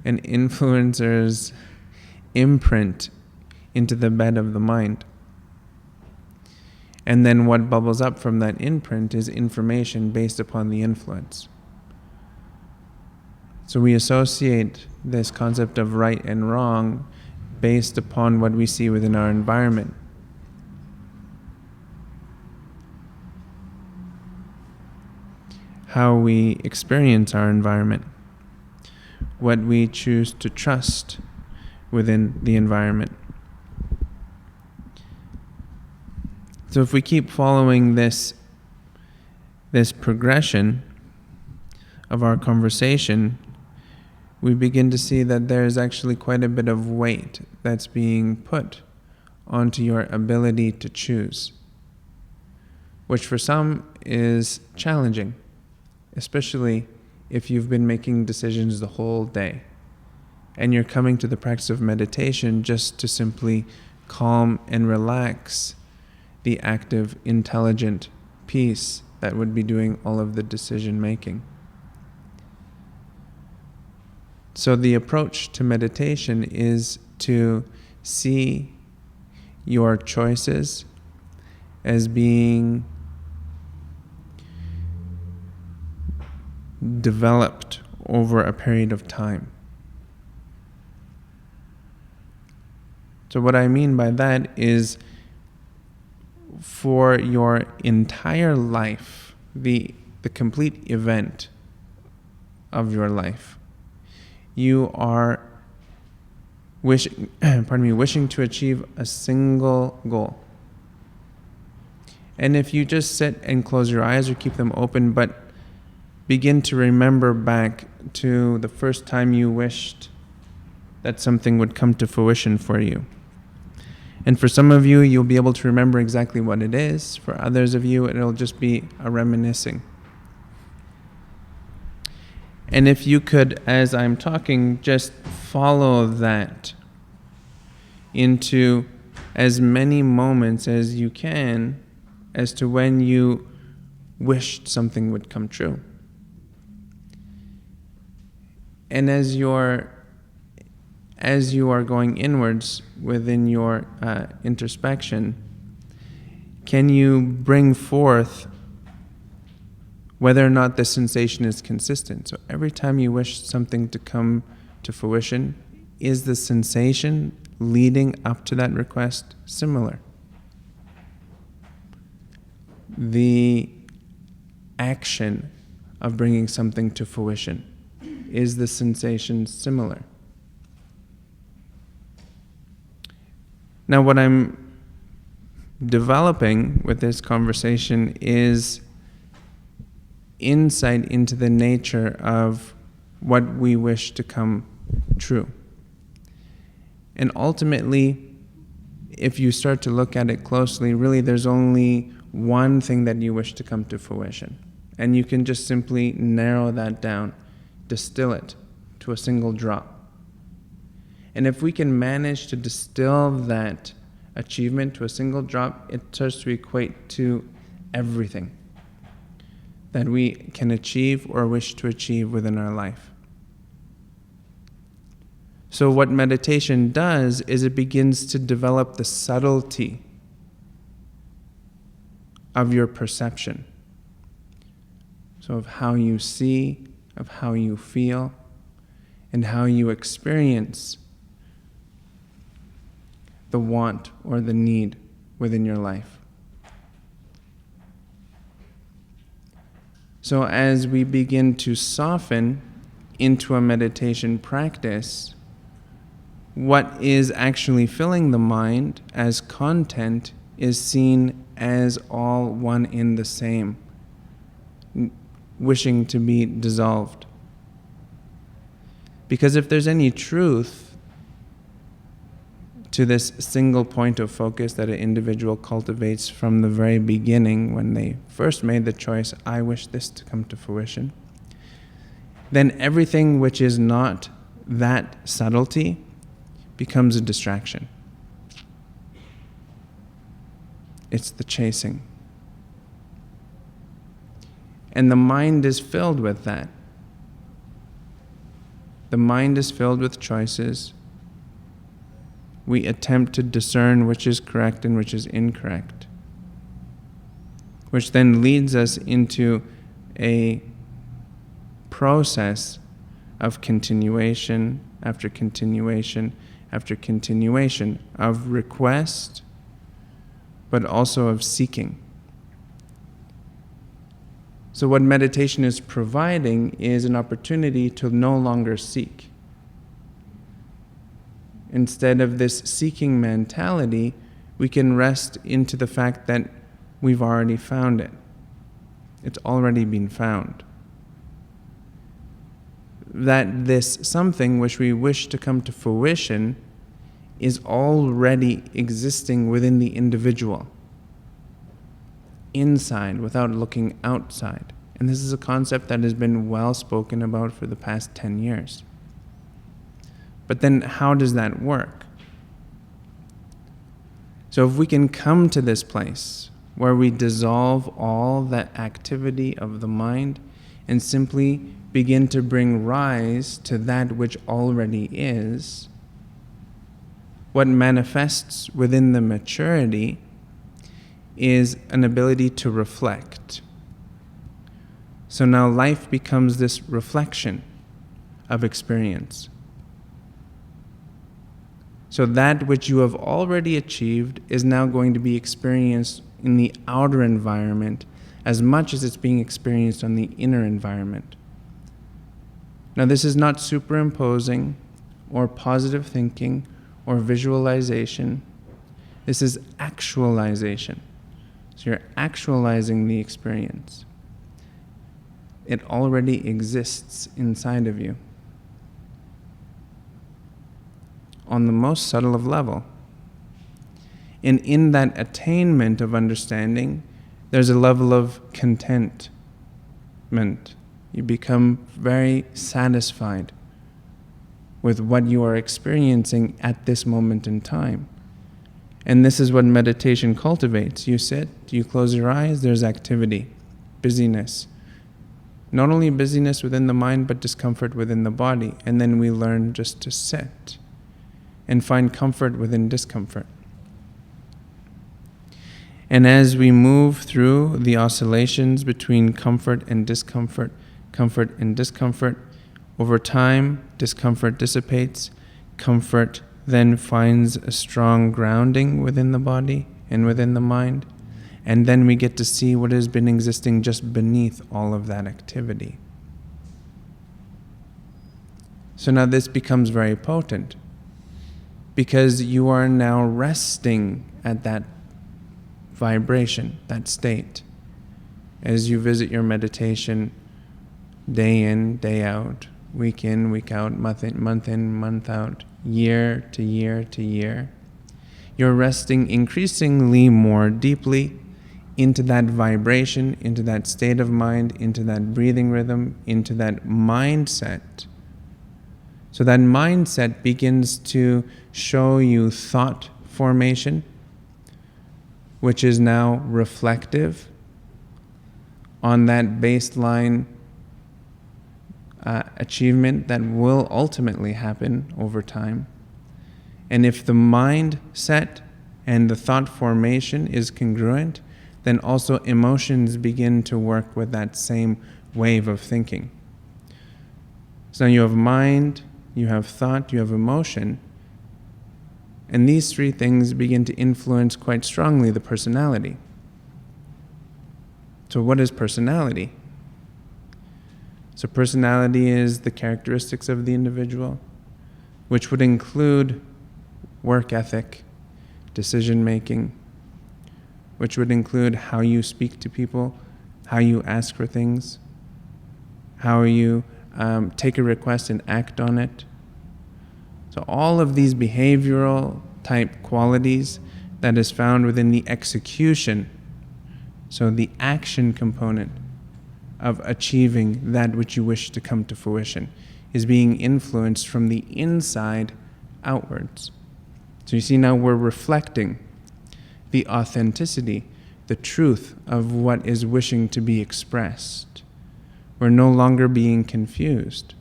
an influencer's imprint into the bed of the mind. And then what bubbles up from that imprint is information based upon the influence. So we associate this concept of right and wrong based upon what we see within our environment. How we experience our environment, what we choose to trust within the environment. So if we keep following this progression of our conversation, we begin to see that there is actually quite a bit of weight that's being put onto your ability to choose, which for some is challenging, especially if you've been making decisions the whole day and you're coming to the practice of meditation just to simply calm and relax the active, intelligent piece that would be doing all of the decision making. So the approach to meditation is to see your choices as being developed over a period of time. So what I mean by that is, for your entire life, the complete event of your life, you are wishing to achieve a single goal. And if you just sit and close your eyes or keep them open, but begin to remember back to the first time you wished that something would come to fruition for you. And for some of you, you'll be able to remember exactly what it is. For others of you, it'll just be a reminiscing. And if you could, as I'm talking, just follow that into as many moments as you can as to when you wished something would come true. And as you are going inwards within your introspection, can you bring forth whether or not the sensation is consistent? So every time you wish something to come to fruition, is the sensation leading up to that request similar? The action of bringing something to fruition, is the sensation similar? Now, what I'm developing with this conversation is insight into the nature of what we wish to come true. And ultimately, if you start to look at it closely, really there's only one thing that you wish to come to fruition. And you can just simply narrow that down, distill it to a single drop. And if we can manage to distill that achievement to a single drop, it starts to equate to everything that we can achieve or wish to achieve within our life. So what meditation does is it begins to develop the subtlety of your perception. So of how you see, of how you feel, and how you experience the want or the need within your life. So as we begin to soften into a meditation practice, what is actually filling the mind as content is seen as all one in the same, wishing to be dissolved. Because if there's any truth to this single point of focus that an individual cultivates from the very beginning when they first made the choice, I wish this to come to fruition, then everything which is not that subtlety becomes a distraction. It's the chasing. And the mind is filled with that. The mind is filled with choices. We attempt to discern which is correct and which is incorrect, which then leads us into a process of continuation after continuation after continuation of request, but also of seeking. So what meditation is providing is an opportunity to no longer seek. Instead of this seeking mentality, we can rest into the fact that we've already found it. It's already been found. That this something which we wish to come to fruition is already existing within the individual, inside, without looking outside. And this is a concept that has been well spoken about for the past 10 years. But then how does that work? So if we can come to this place where we dissolve all that activity of the mind and simply begin to bring rise to that which already is, what manifests within the maturity is an ability to reflect. So now life becomes this reflection of experience. So that which you have already achieved is now going to be experienced in the outer environment as much as it's being experienced on the inner environment. Now this is not superimposing or positive thinking or visualization. This is actualization. So you're actualizing the experience. It already exists inside of you on the most subtle of level. And in that attainment of understanding, there's a level of contentment. You become very satisfied with what you are experiencing at this moment in time. And this is what meditation cultivates. You sit, you close your eyes, there's activity, busyness. Not only busyness within the mind, but discomfort within the body. And then we learn just to sit and find comfort within discomfort. And as we move through the oscillations between comfort and discomfort, over time, discomfort dissipates, comfort then finds a strong grounding within the body and within the mind, and then we get to see what has been existing just beneath all of that activity. So now this becomes very potent, because you are now resting at that vibration, that state, as you visit your meditation day in, day out, week in, week out, month in, month out, year to year to year. You're resting increasingly more deeply into that vibration, into that state of mind, into that breathing rhythm, into that mindset. So that mindset begins to show you thought formation, which is now reflective on that baseline achievement that will ultimately happen over time. And if the mindset and the thought formation is congruent, then also emotions begin to work with that same wave of thinking. So you have mind, you have thought, you have emotion, and these three things begin to influence quite strongly the personality. So what is personality? So personality is the characteristics of the individual, which would include work ethic, decision making, which would include how you speak to people, how you ask for things, how you take a request and act on it. So all of these behavioral type qualities that is found within the execution, so the action component of achieving that which you wish to come to fruition, is being influenced from the inside outwards. So you see, now we're reflecting the authenticity, the truth of what is wishing to be expressed. We're no longer being confused.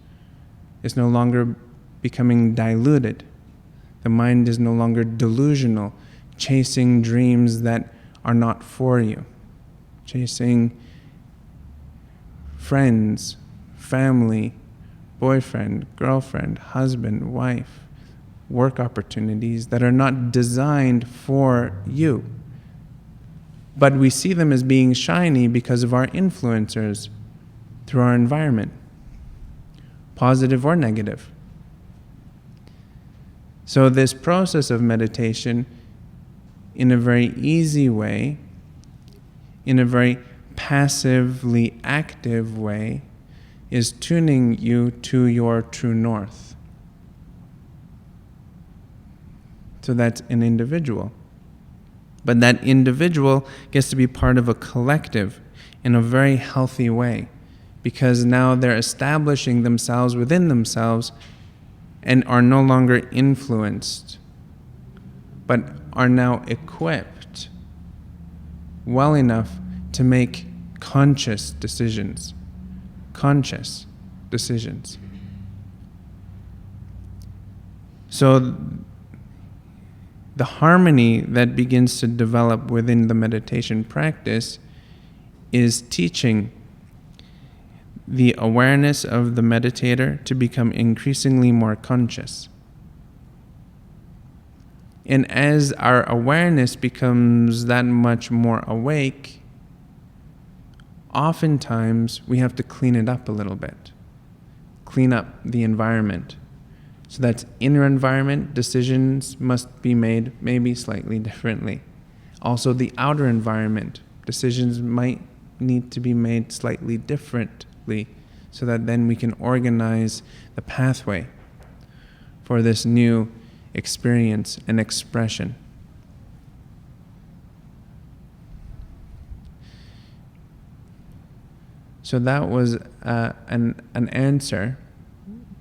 is no longer becoming diluted. The mind is no longer delusional, chasing dreams that are not for you, chasing friends, family, boyfriend, girlfriend, husband, wife, work opportunities that are not designed for you. But we see them as being shiny because of our influencers through our environment, positive or negative. So this process of meditation, in a very easy way, in a very passively active way, is tuning you to your true north. So that's an individual. But that individual gets to be part of a collective in a very healthy way, because now they're establishing themselves within themselves and are no longer influenced, but are now equipped well enough to make conscious decisions. Conscious decisions. So the harmony that begins to develop within the meditation practice is teaching the awareness of the meditator to become increasingly more conscious. And as our awareness becomes that much more awake, oftentimes we have to clean it up a little bit. Clean up the environment. So that's inner environment, decisions must be made maybe slightly differently. Also the outer environment, decisions might need to be made slightly differently, so that then we can organize the pathway for this new experience and expression. So that was an answer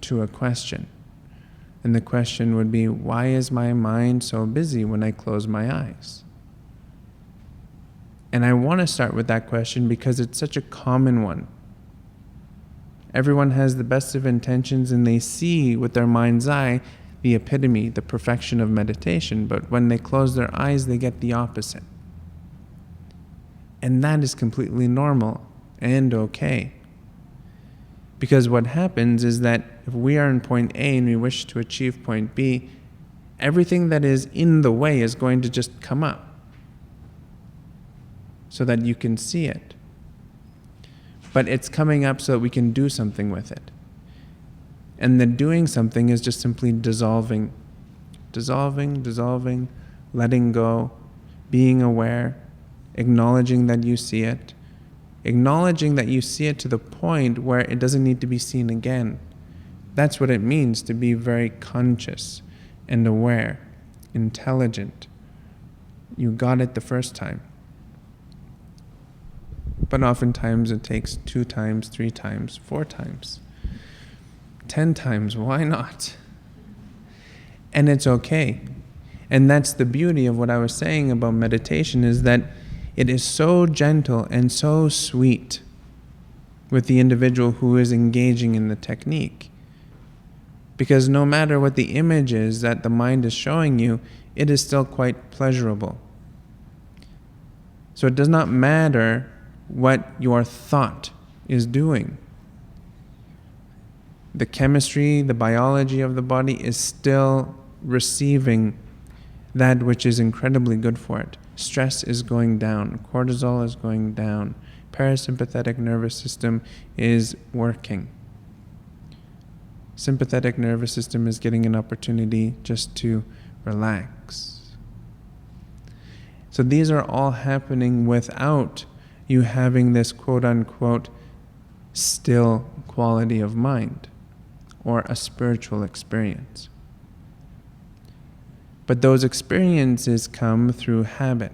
to a question. And the question would be, why is my mind so busy when I close my eyes? And I want to start with that question because it's such a common one. Everyone has the best of intentions and they see with their mind's eye the epitome, the perfection of meditation, but when they close their eyes, they get the opposite. And that is completely normal and okay. Because what happens is that if we are in point A and we wish to achieve point B, everything that is in the way is going to just come up so that you can see it. But it's coming up so that we can do something with it. And the doing something is just simply dissolving, letting go, being aware, acknowledging that you see it, acknowledging that you see it to the point where it doesn't need to be seen again. That's what it means to be very conscious and aware, intelligent. You got it the first time. But oftentimes it takes 2 times, 3 times, 4 times, 10 times, why not? And it's okay. And that's the beauty of what I was saying about meditation, is that it is so gentle and so sweet with the individual who is engaging in the technique. Because no matter what the image is that the mind is showing you, it is still quite pleasurable. So it does not matter what your thought is doing. The chemistry, the biology of the body is still receiving that which is incredibly good for it. Stress is going down, cortisol is going down, parasympathetic nervous system is working. Sympathetic nervous system is getting an opportunity just to relax. So these are all happening without you having this quote-unquote still quality of mind or a spiritual experience. But those experiences come through habit.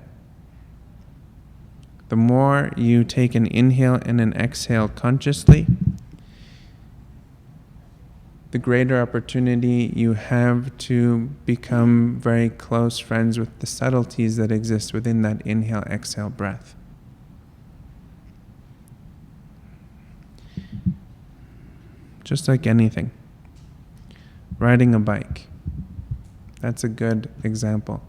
The more you take an inhale and an exhale consciously, the greater opportunity you have to become very close friends with the subtleties that exist within that inhale-exhale breath. Just like anything. riding a bike. That's a good example.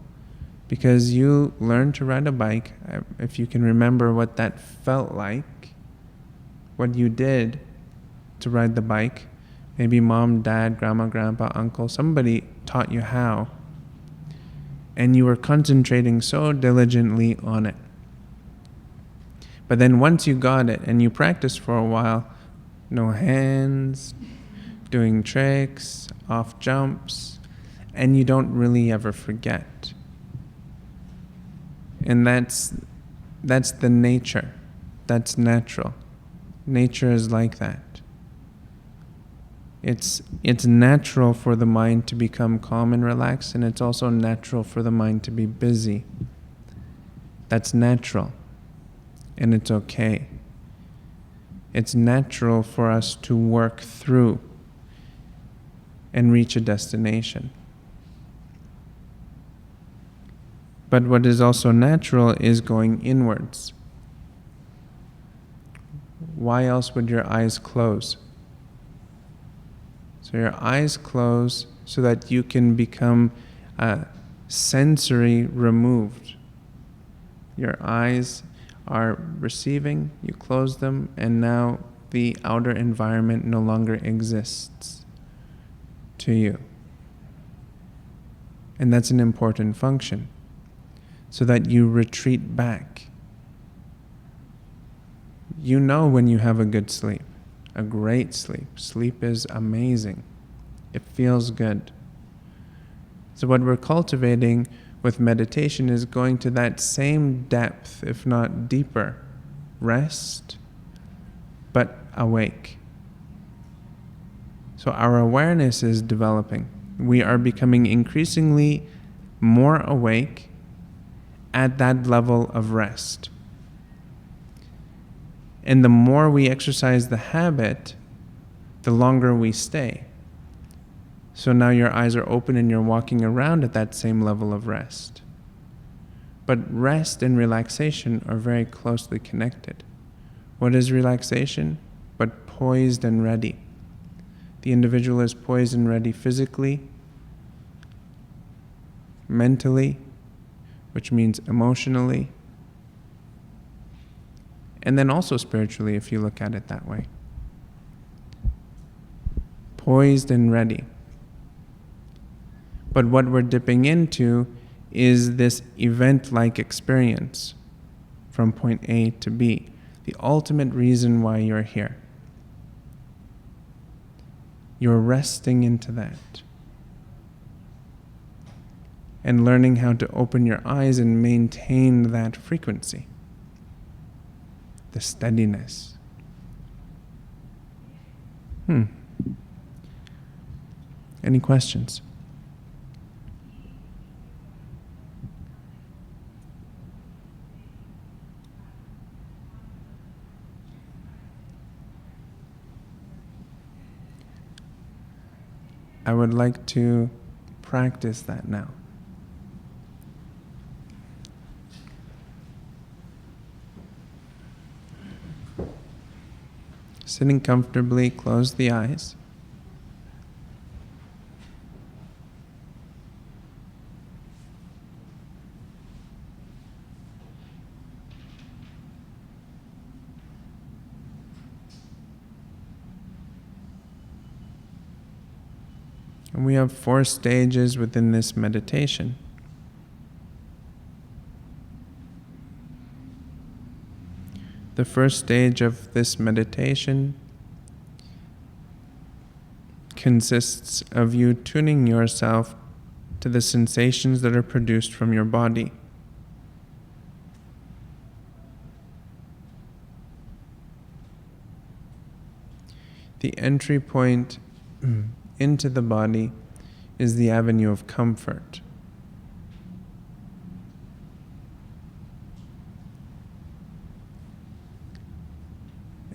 Because you learn to ride a bike, if you can remember what that felt like, what you did to ride the bike, maybe mom, dad, grandma, grandpa, uncle, somebody taught you how, and you were concentrating so diligently on it. But then once you got it and you practiced for a while, no hands, doing tricks, off jumps, and you don't really ever forget. And that's the nature. That's natural. Nature is like that. It's natural for the mind to become calm and relaxed, and it's also natural for the mind to be busy. That's natural, and it's okay. It's natural for us to work through and reach a destination. But what is also natural is going inwards. Why else would your eyes close? So your eyes close so that you can become sensory removed. Your eyes are receiving, you close them, and now the outer environment no longer exists to you. And that's an important function, so that you retreat back. You know when you have a good sleep, a great sleep. Sleep is amazing. It feels good. So what we're cultivating with meditation is going to that same depth, if not deeper, rest, but awake. So our awareness is developing. We are becoming increasingly more awake at that level of rest. And the more we exercise the habit, the longer we stay. So now your eyes are open and you're walking around at that same level of rest. But rest and relaxation are very closely connected. What is relaxation? But poised and ready. The individual is poised and ready physically, mentally, which means emotionally, and then also spiritually if you look at it that way. Poised and ready. But what we're dipping into is this event-like experience from point A to B, the ultimate reason why you're here. You're resting into that and learning how to open your eyes and maintain that frequency, the steadiness. Any questions? I would like to practice that now. Sitting comfortably, close the eyes. And we have 4 stages within this meditation. The first stage of this meditation consists of you tuning yourself to the sensations that are produced from your body. The entry point into the body is the avenue of comfort.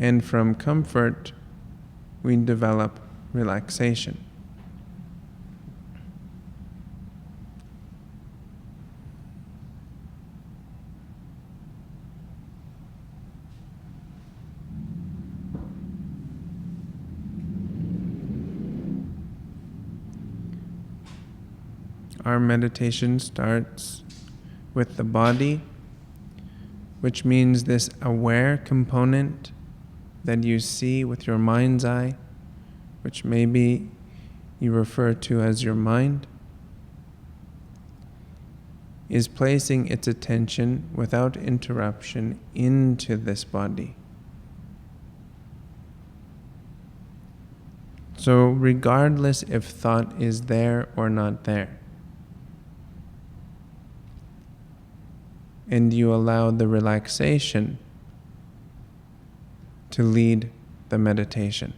And from comfort, we develop relaxation. Our meditation starts with the body, which means this aware component that you see with your mind's eye, which maybe you refer to as your mind, is placing its attention without interruption into this body. So regardless if thought is there or not there, and you allow the relaxation to lead the meditation.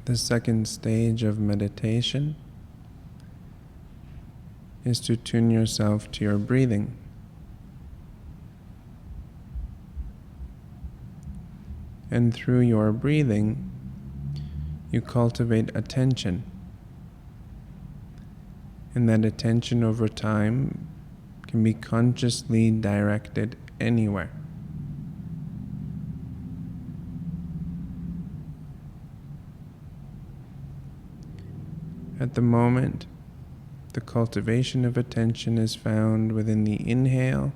The second stage of meditation is to tune yourself to your breathing. And through your breathing, you cultivate attention. And that attention over time can be consciously directed anywhere. At the moment, the cultivation of attention is found within the inhale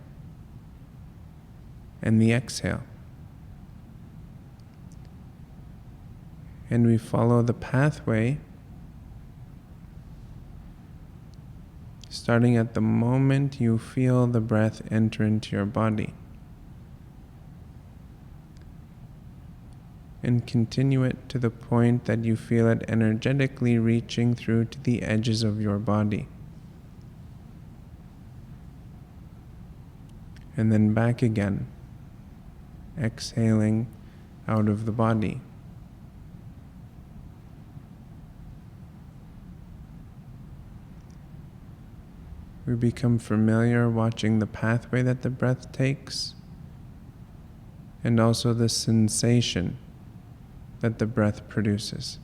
and the exhale. And we follow the pathway starting at the moment you feel the breath enter into your body, and continue it to the point that you feel it energetically reaching through to the edges of your body. And then back again, exhaling out of the body. We become familiar watching the pathway that the breath takes, and also the sensation that the breath produces.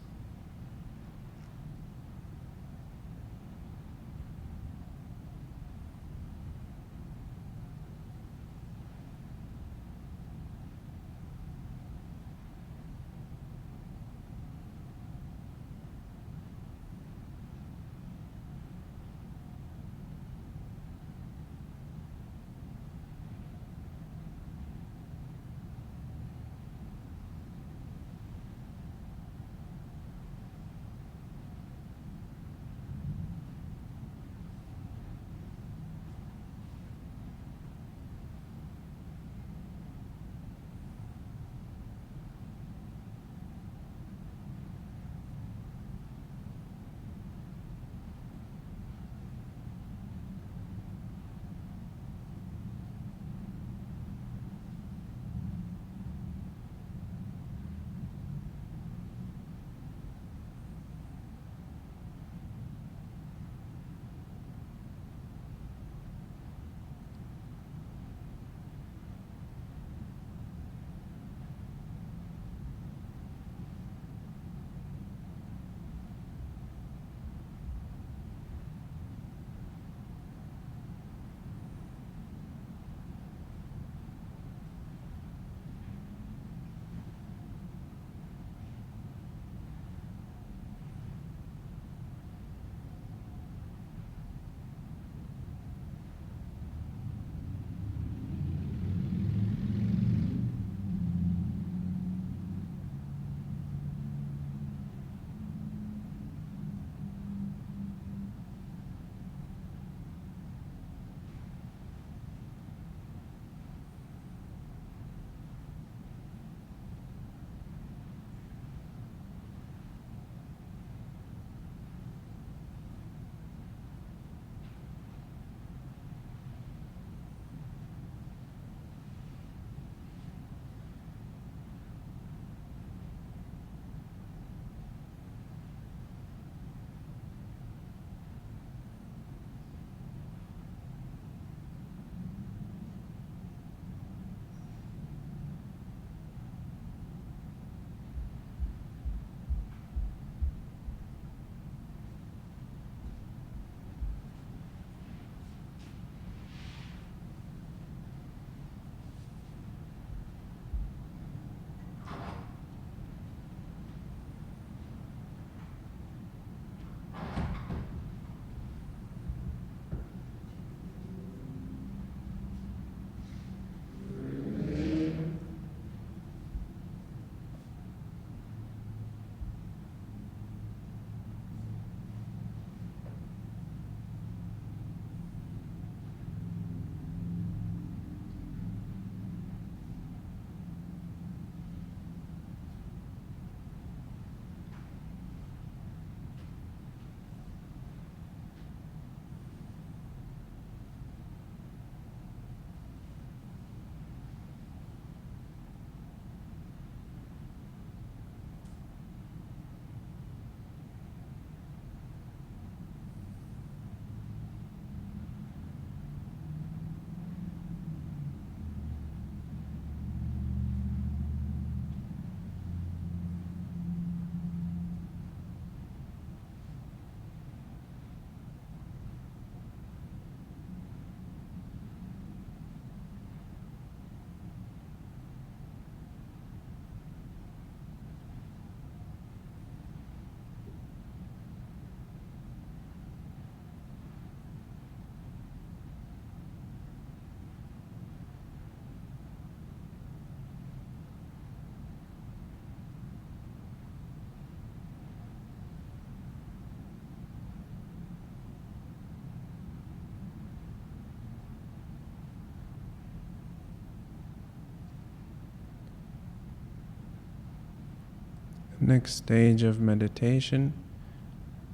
next stage of meditation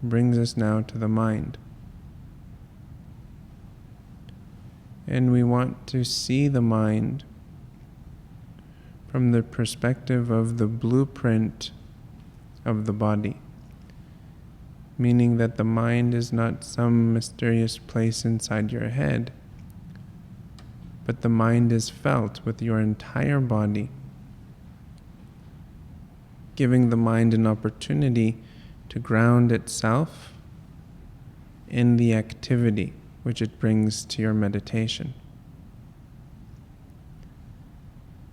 brings us now to the mind. And we want to see the mind from the perspective of the blueprint of the body, meaning that the mind is not some mysterious place inside your head, but the mind is felt with your entire body, giving the mind an opportunity to ground itself in the activity which it brings to your meditation.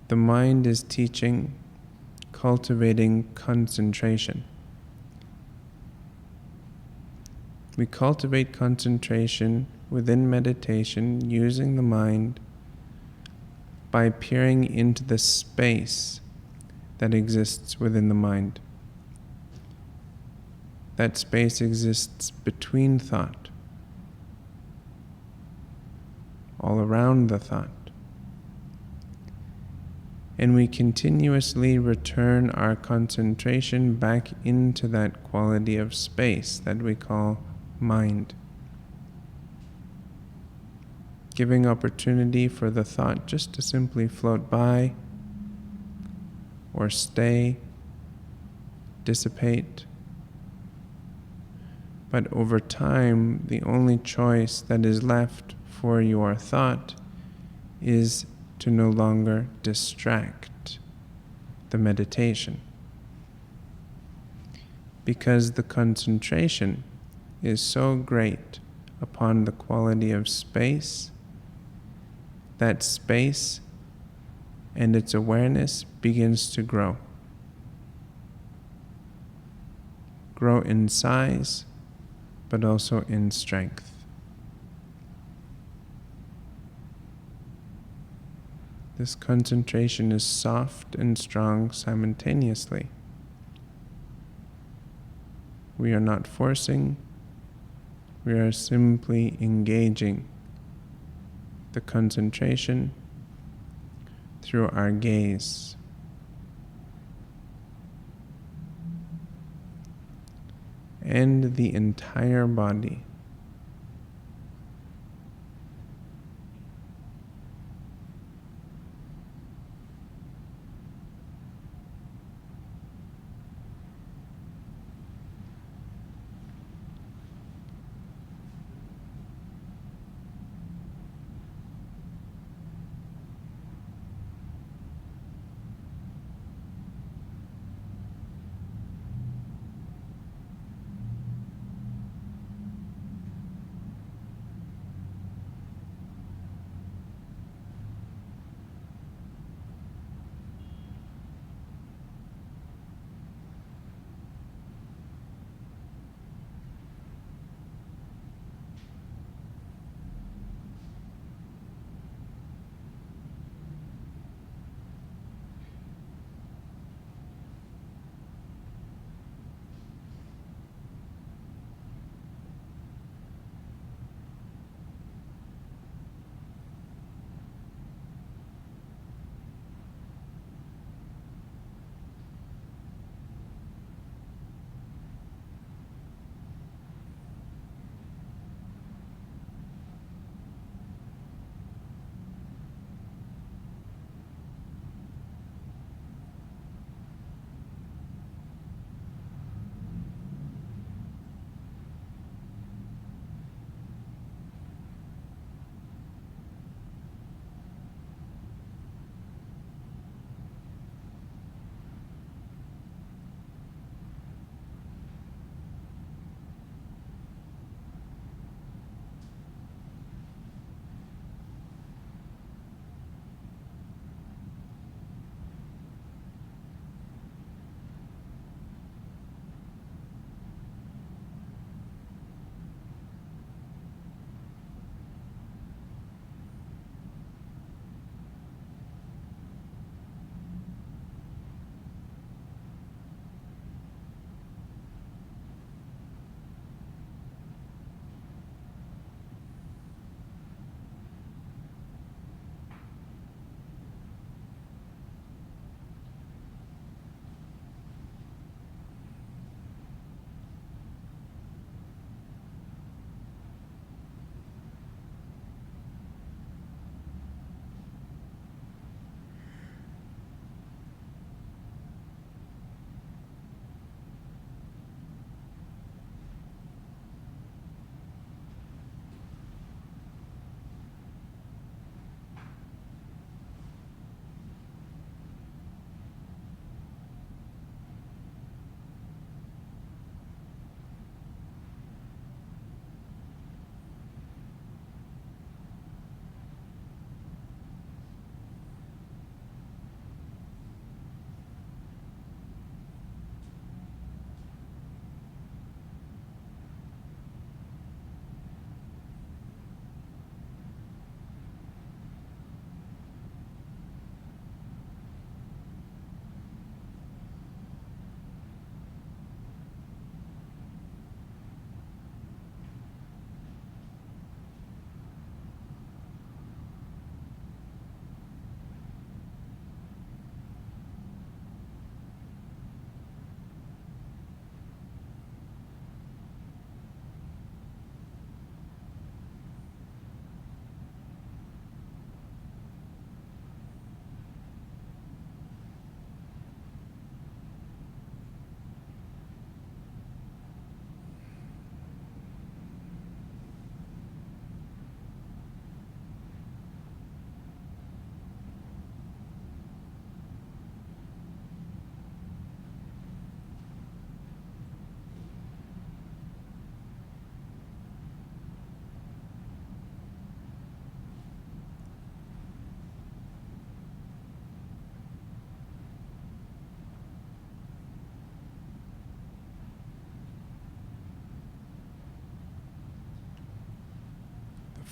The mind is teaching, cultivating concentration. We cultivate concentration within meditation using the mind by peering into the space that exists within the mind. That space exists between thought, all around the thought. And we continuously return our concentration back into that quality of space that we call mind, giving opportunity for the thought just to simply float by or stay, dissipate. But over time, the only choice that is left for your thought is to no longer distract the meditation, because the concentration is so great upon the quality of space, that space and its awareness begins to grow in size, but also in strength. This concentration is soft and strong simultaneously. We are not forcing, we are simply engaging the concentration through our gaze. And the entire body.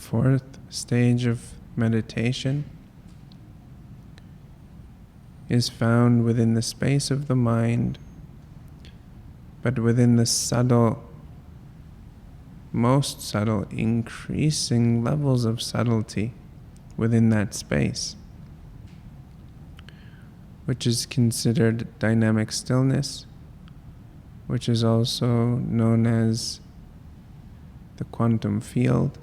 fourth stage of meditation is found within the space of the mind, but within the subtle, most subtle, increasing levels of subtlety within that space, which is considered dynamic stillness, which is also known as the quantum field.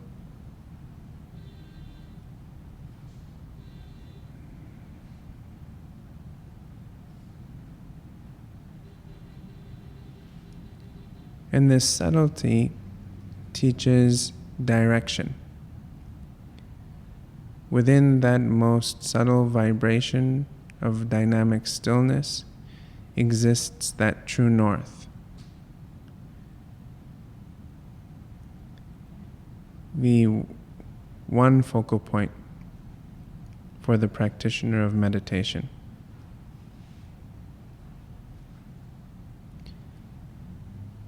And this subtlety teaches direction. Within that most subtle vibration of dynamic stillness exists that true north. The one focal point for the practitioner of meditation.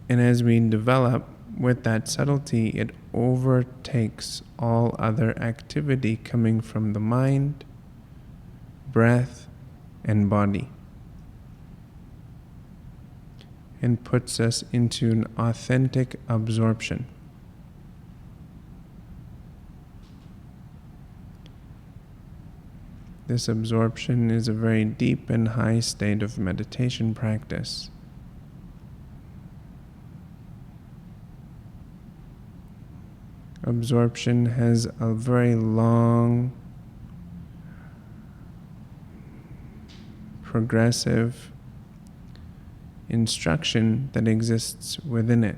And as we develop with that subtlety, it overtakes all other activity coming from the mind, breath, and body, and puts us into an authentic absorption. This absorption is a very deep and high state of meditation practice. Absorption has a very long, progressive instruction that exists within it.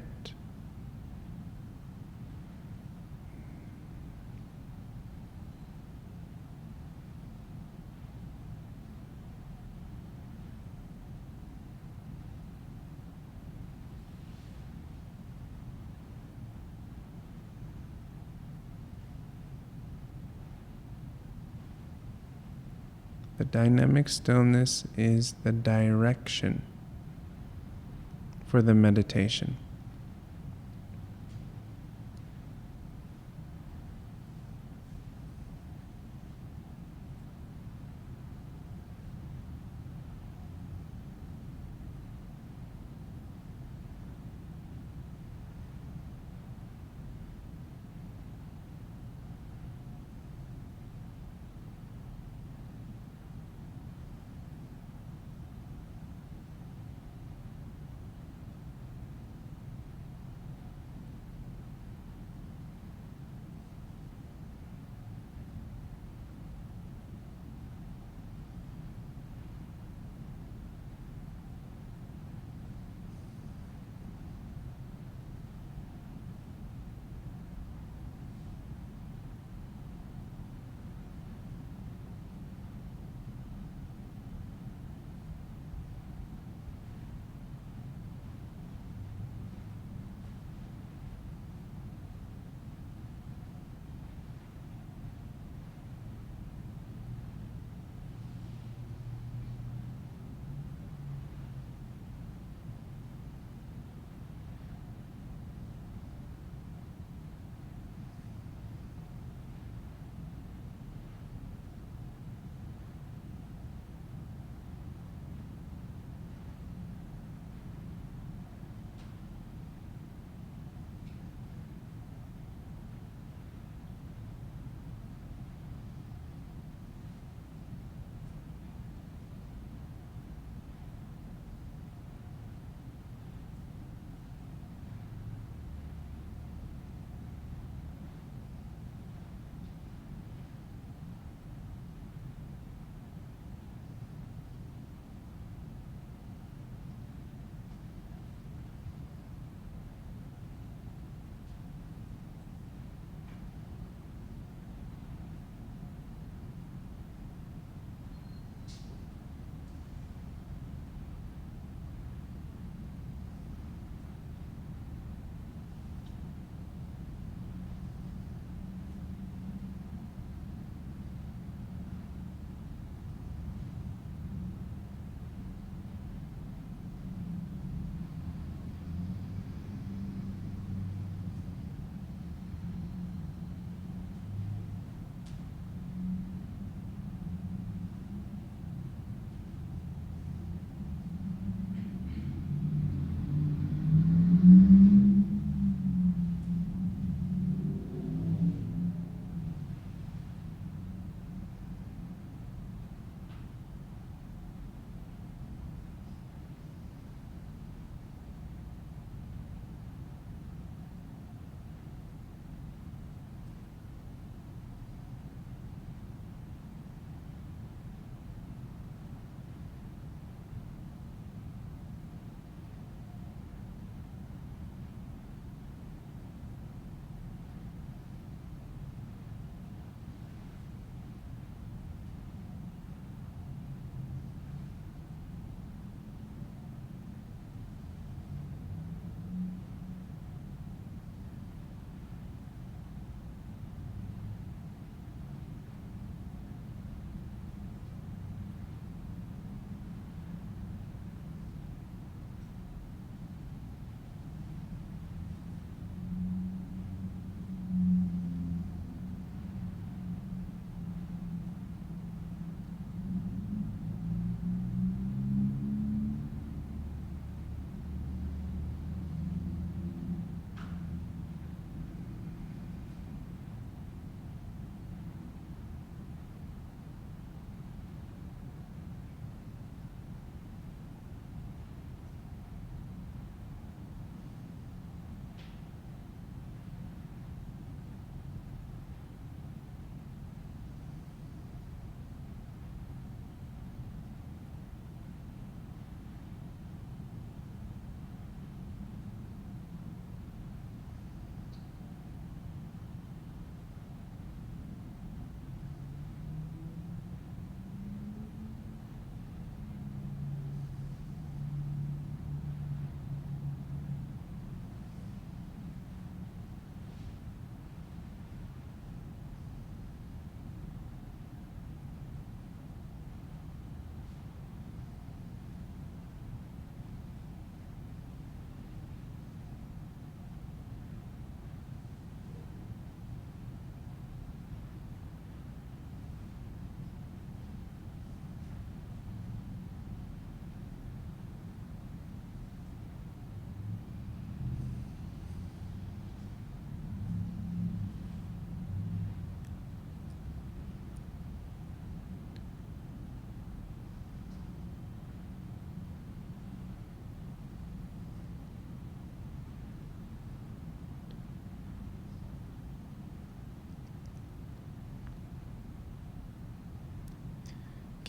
The dynamic stillness is the direction for the meditation.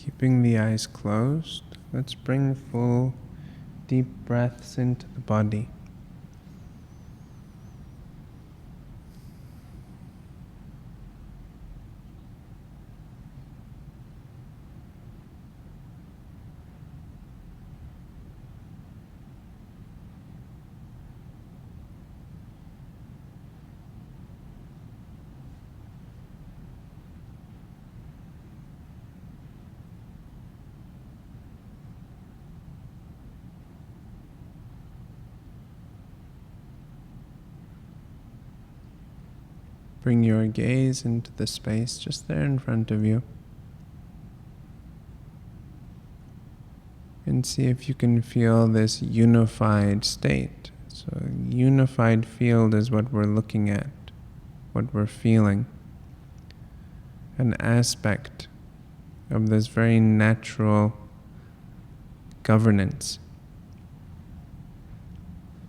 Keeping the eyes closed, let's bring full deep breaths into the body. Bring your gaze into the space just there in front of you. And see if you can feel this unified state. So a unified field is what we're looking at, what we're feeling. An aspect of this very natural governance,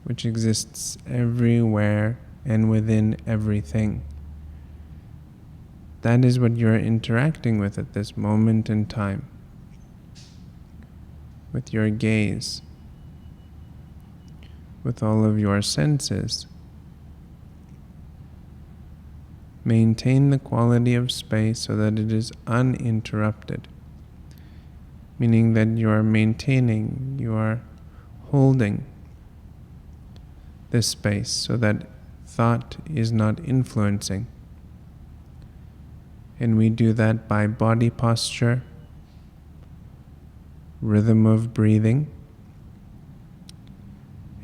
which exists everywhere and within everything. That is what you're interacting with at this moment in time. With your gaze, with all of your senses. Maintain the quality of space so that it is uninterrupted, meaning that you are maintaining, you are holding this space so that thought is not influencing. And we do that by body posture, rhythm of breathing,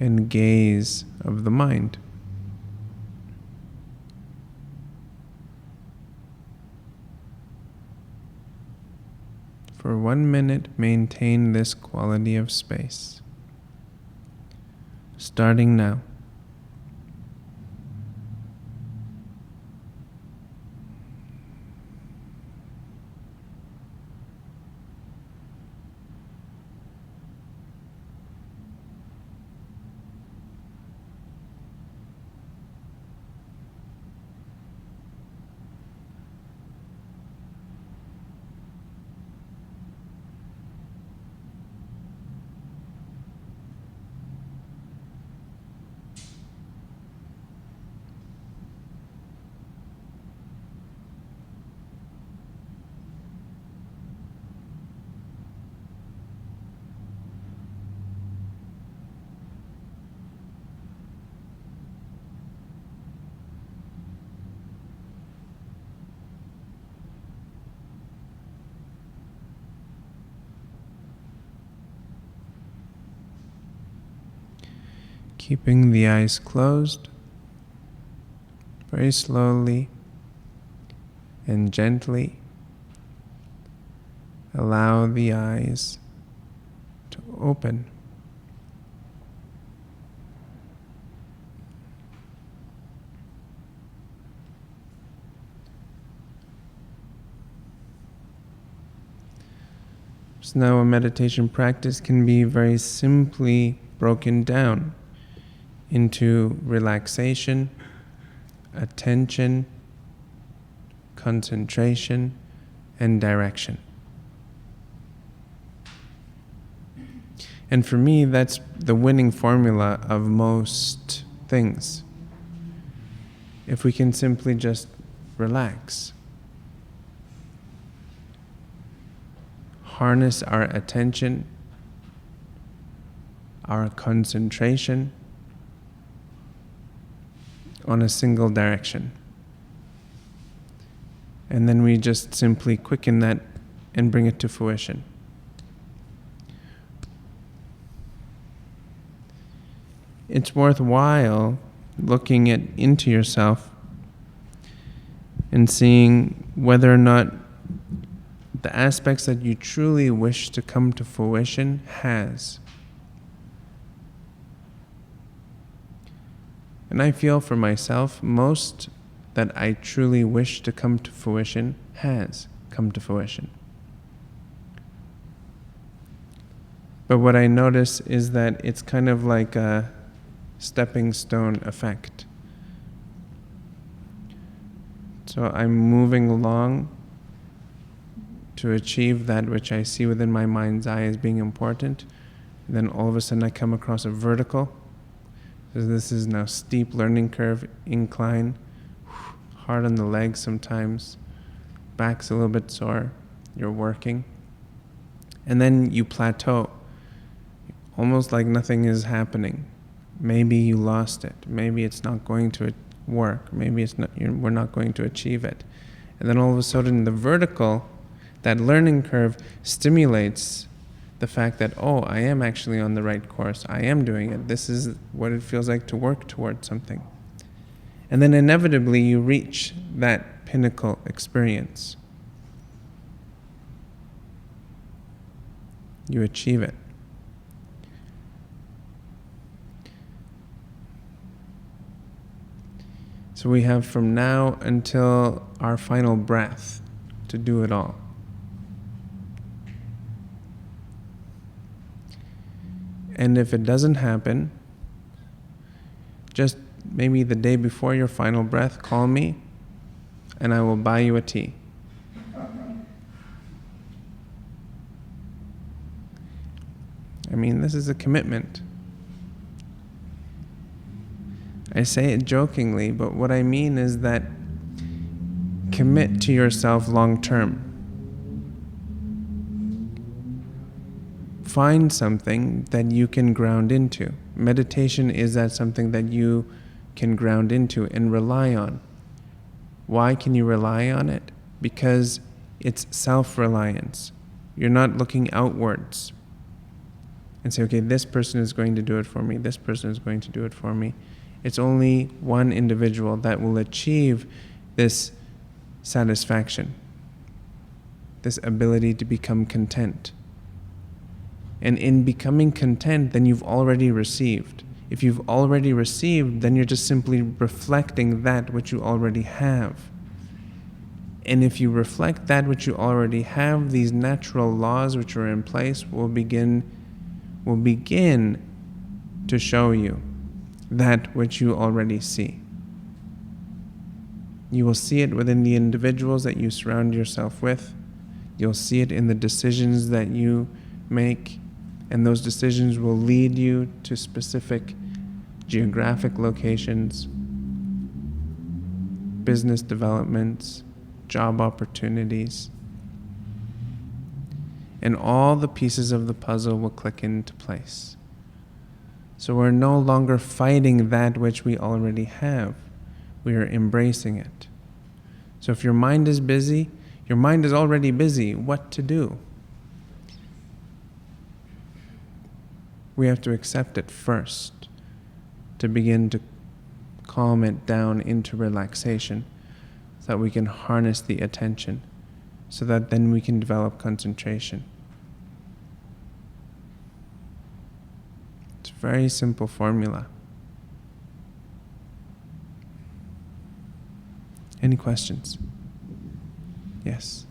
and gaze of the mind. For 1 minute, maintain this quality of space. Starting now. Keeping the eyes closed, very slowly and gently allow the eyes to open. So now a meditation practice can be very simply broken down into relaxation, attention, concentration, and direction. And for me, that's the winning formula of most things. If we can simply just relax, harness our attention, our concentration, on a single direction. And then we just simply quicken that and bring it to fruition. It's worthwhile looking into yourself and seeing whether or not the aspects that you truly wish to come to fruition has. And I feel for myself, most that I truly wish to come to fruition has come to fruition. But what I notice is that it's kind of like a stepping stone effect. So I'm moving along to achieve that which I see within my mind's eye as being important. And then all of a sudden I come across a vertical. So this is now steep learning curve, incline, hard on the legs sometimes, back's a little bit sore, you're working. And then you plateau, almost like nothing is happening. Maybe you lost it. Maybe it's not going to work. Maybe it's not, we're not going to achieve it. And then all of a sudden the vertical, that learning curve stimulates the fact that, oh, I am actually on the right course. I am doing it. This is what it feels like to work towards something. And then inevitably you reach that pinnacle experience. You achieve it. So we have from now until our final breath to do it all. And if it doesn't happen, just maybe the day before your final breath, call me and I will buy you a tea. I mean, this is a commitment. I say it jokingly, but what I mean is that commit to yourself long term. Find something that you can ground into. Meditation is that something that you can ground into and rely on. Why can you rely on it? Because it's self-reliance. You're not looking outwards and say, okay, this person is going to do it for me, this person is going to do it for me. It's only one individual that will achieve this satisfaction, this ability to become content. And in becoming content, then you've already received. If you've already received, then you're just simply reflecting that which you already have. And if you reflect that which you already have, these natural laws which are in place will begin to show you that which you already see. You will see it within the individuals that you surround yourself with. You'll see it in the decisions that you make, and those decisions will lead you to specific geographic locations, business developments, job opportunities, and all the pieces of the puzzle will click into place. So we're no longer fighting that which we already have. We are embracing it. So if your mind is busy, your mind is already busy. What to do? We have to accept it first to begin to calm it down into relaxation so that we can harness the attention, so that then we can develop concentration. It's a very simple formula. Any questions? Yes.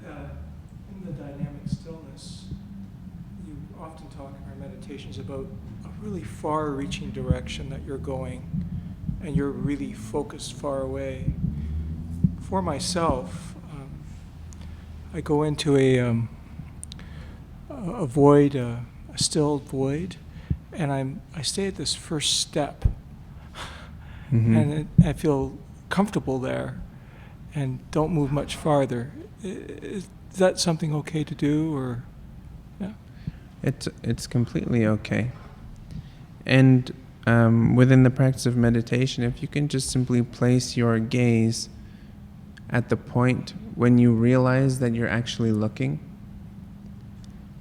In the dynamic stillness, you often talk in our meditations about a really far-reaching direction that you're going, and you're really focused far away. For myself, I go into a void, a stilled void, and I stay at this first step, and I feel comfortable there, and don't move much farther. Is that something okay to do, or? Yeah. It's completely okay. And within the practice of meditation, if you can just simply place your gaze at the point when you realize that you're actually looking.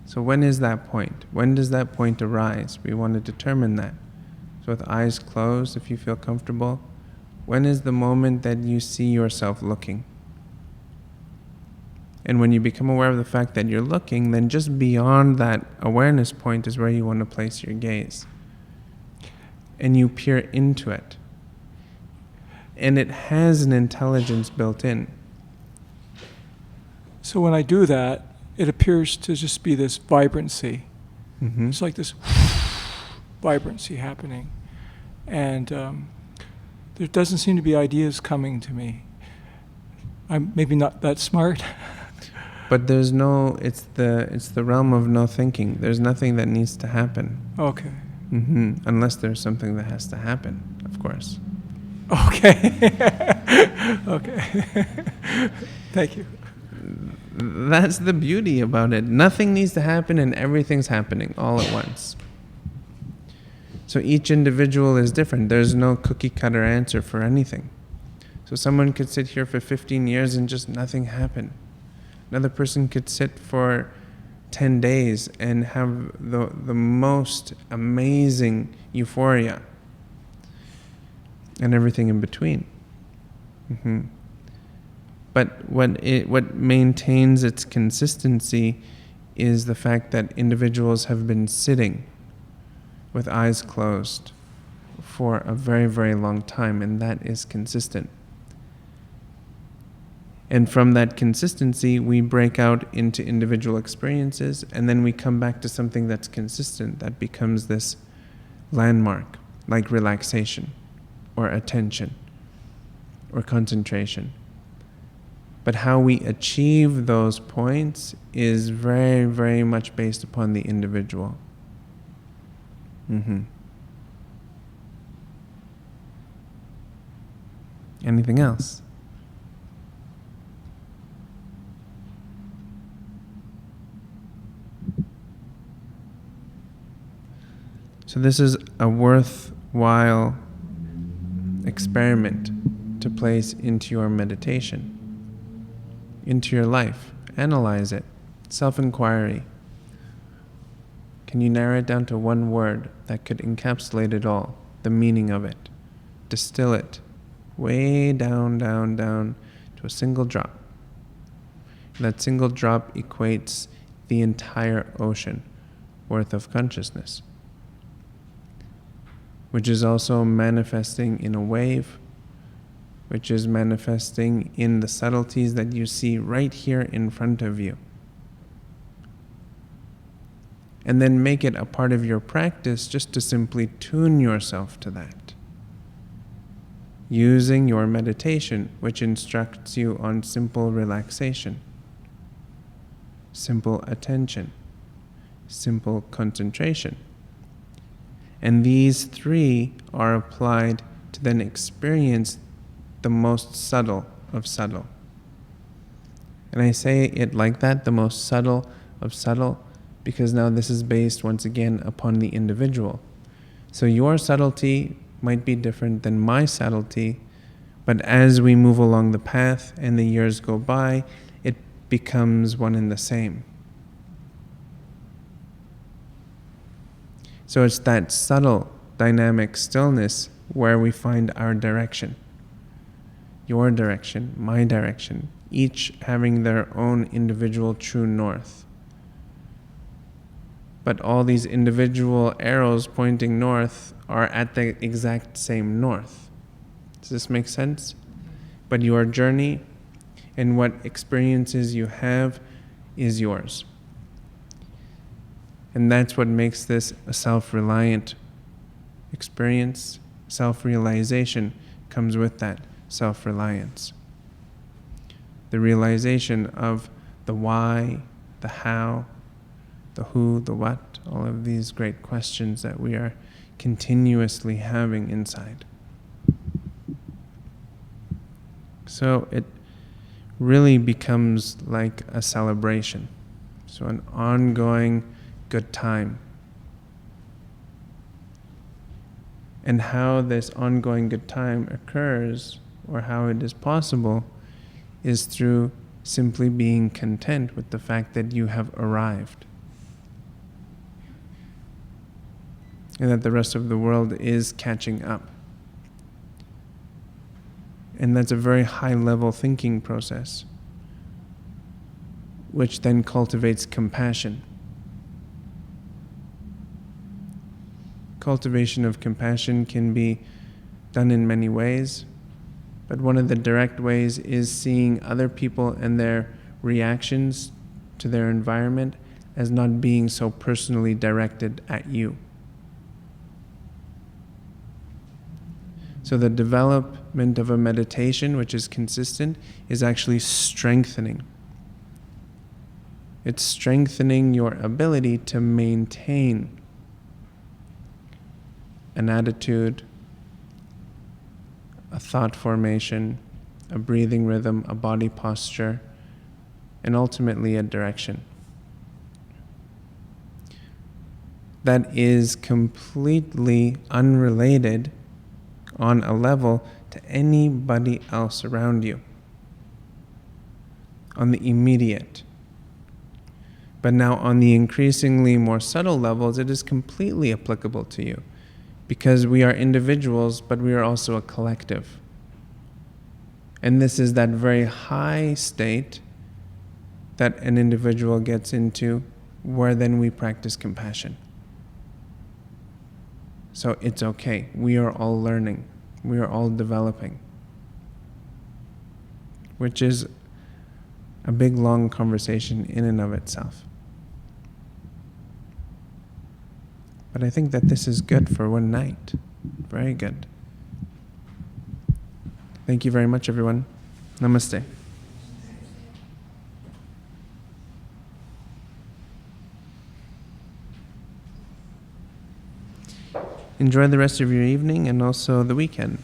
So when is that point? When does that point arise? We want to determine that. So with eyes closed, if you feel comfortable, when is the moment that you see yourself looking? And when you become aware of the fact that you're looking, then just beyond that awareness point is where you want to place your gaze. And you peer into it. And it has an intelligence built in. So when I do that, it appears to just be this vibrancy. Mm-hmm. It's like this vibrancy happening. And there doesn't seem to be ideas coming to me. I'm maybe not that smart. But there's no, it's the realm of no thinking. There's nothing that needs to happen. Okay. Mm-hmm. Unless there's something that has to happen, of course. Okay. Okay. Thank you. That's the beauty about it. Nothing needs to happen and everything's happening all at once. So each individual is different. There's no cookie cutter answer for anything. So someone could sit here for 15 years and just nothing happen. Another person could sit for 10 days and have the most amazing euphoria and everything in between. Mm-hmm. But what maintains its consistency is the fact that individuals have been sitting with eyes closed for a very, very long time, and that is consistent. And from that consistency, we break out into individual experiences, and then we come back to something that's consistent, that becomes this landmark, like relaxation, or attention, or concentration. But how we achieve those points is very, very much based upon the individual. Mm-hmm. Anything else? So this is a worthwhile experiment to place into your meditation, into your life. Analyze it. Self-inquiry. Can you narrow it down to one word that could encapsulate it all, the meaning of it? Distill it way down, down, down to a single drop. And that single drop equates the entire ocean worth of consciousness, which is also manifesting in a wave, which is manifesting in the subtleties that you see right here in front of you. And then make it a part of your practice just to simply tune yourself to that, using your meditation, which instructs you on simple relaxation, simple attention, simple concentration. And these three are applied to then experience the most subtle of subtle. And I say it like that, the most subtle of subtle, because now this is based once again upon the individual. So your subtlety might be different than my subtlety, but as we move along the path and the years go by, it becomes one and the same. So it's that subtle dynamic stillness where we find our direction. Your direction, my direction, each having their own individual true north. But all these individual arrows pointing north are at the exact same north. Does this make sense? But your journey and what experiences you have is yours. And that's what makes this a self-reliant experience. Self-realization comes with that self-reliance. The realization of the why, the how, the who, the what, all of these great questions that we are continuously having inside. So it really becomes like a celebration. So an ongoing good time. And how this ongoing good time occurs, or how it is possible, is through simply being content with the fact that you have arrived. And that the rest of the world is catching up. And that's a very high-level thinking process, which then cultivates compassion. Cultivation of compassion can be done in many ways, but one of the direct ways is seeing other people and their reactions to their environment as not being so personally directed at you. So the development of a meditation which is consistent is actually strengthening. It's strengthening your ability to maintain an attitude, a thought formation, a breathing rhythm, a body posture, and ultimately a direction. That is completely unrelated on a level to anybody else around you, on the immediate. But now on the increasingly more subtle levels, it is completely applicable to you, because we are individuals, but we are also a collective. And this is that very high state that an individual gets into, where then we practice compassion. So it's okay. We are all learning. We are all developing. Which is a big, long conversation in and of itself. But I think that this is good for one night. Very good. Thank you very much, everyone. Namaste. Enjoy the rest of your evening and also the weekend.